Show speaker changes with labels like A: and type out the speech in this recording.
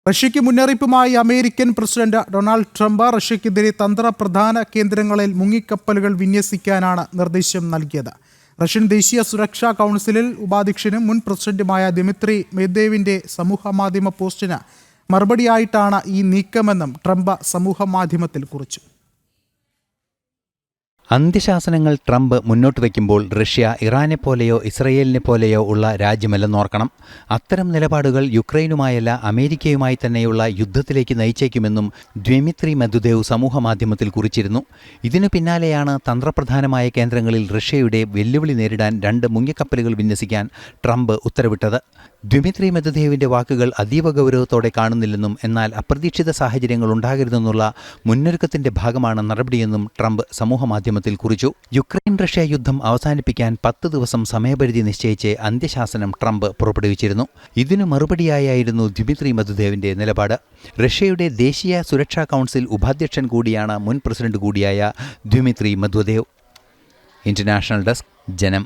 A: റഷ്യയ്ക്ക് മുന്നറിയിപ്പുമായി American president Donald Trump റഷ്യയ്ക്കെതിരെ തന്ത്രപ്രധാന കേന്ദ്രങ്ങളിൽ മുങ്ങിക്കപ്പലുകൾ വിന്യസിക്കാനാണ് നിർദ്ദേശം നൽകിയത്. റഷ്യൻ ദേശീയ സുരക്ഷാ കൗൺസിലിൽ ഉപാധ്യക്ഷനും മുൻ പ്രസിഡന്റുമായ ദിമിത്രി മെദ്വേദേവിന്റെ സമൂഹമാധ്യമ പോസ്റ്റിന് മറുപടിയായിട്ടാണ് ഈ നീക്കമെന്നും ട്രംപ് സമൂഹമാധ്യമത്തിൽ കുറിച്ചു.
B: അന്ത്യശാസനങ്ങൾ ട്രംപ് മുന്നോട്ട് വയ്ക്കുമ്പോൾ റഷ്യ ഇറാനെപ്പോലെയോ ഇസ്രയേലിനെ പോലെയോ ഉള്ള രാജ്യമല്ലെന്നോർക്കണം. അത്തരം നിലപാടുകൾ യുക്രൈനുമായല്ല അമേരിക്കയുമായി തന്നെയുള്ള യുദ്ധത്തിലേക്ക് നയിച്ചേക്കുമെന്നും ദിമിത്രി മെദ്വേദേവ് സമൂഹമാധ്യമത്തിൽ കുറിച്ചിരുന്നു. ഇതിനു പിന്നാലെയാണ് തന്ത്രപ്രധാനമായ കേന്ദ്രങ്ങളിൽ റഷ്യയുടെ വെല്ലുവിളി നേരിടാൻ 2 മുങ്ങിക്കപ്പലുകൾ വിന്യസിക്കാൻ ട്രംപ് ഉത്തരവിട്ടത്. ദിമിത്രി മെദ്വേദേവിന്റെ വാക്കുകൾ അതീവ ഗൗരവത്തോടെ കാണുന്നില്ലെന്നും എന്നാൽ അപ്രതീക്ഷിത സാഹചര്യങ്ങൾ ഉണ്ടാകരുതെന്നുള്ള മുന്നൊരുക്കത്തിന്റെ ഭാഗമാണ് നടപടിയെന്നും ട്രംപ് സമൂഹമാധ്യമത്തിൽ കുറിച്ചു. യുക്രൈൻ റഷ്യ യുദ്ധം അവസാനിപ്പിക്കാൻ 10 ദിവസം സമയപരിധി നിശ്ചയിച്ച് അന്ത്യശാസനം ട്രംപ് പുറപ്പെടുവിച്ചിരുന്നു. ഇതിനു മറുപടിയായിരുന്നു ദിമിത്രി മെദ്വേദേവിന്റെ നിലപാട്. റഷ്യയുടെ ദേശീയ സുരക്ഷാ കൗൺസിൽ ഉപാധ്യക്ഷൻ കൂടിയാണ് മുൻ പ്രസിഡന്റ് കൂടിയായ ദിമിത്രി മെദ്വേദേവ്. ഇന്റർനാഷണൽ ഡെസ്ക്, ജനം.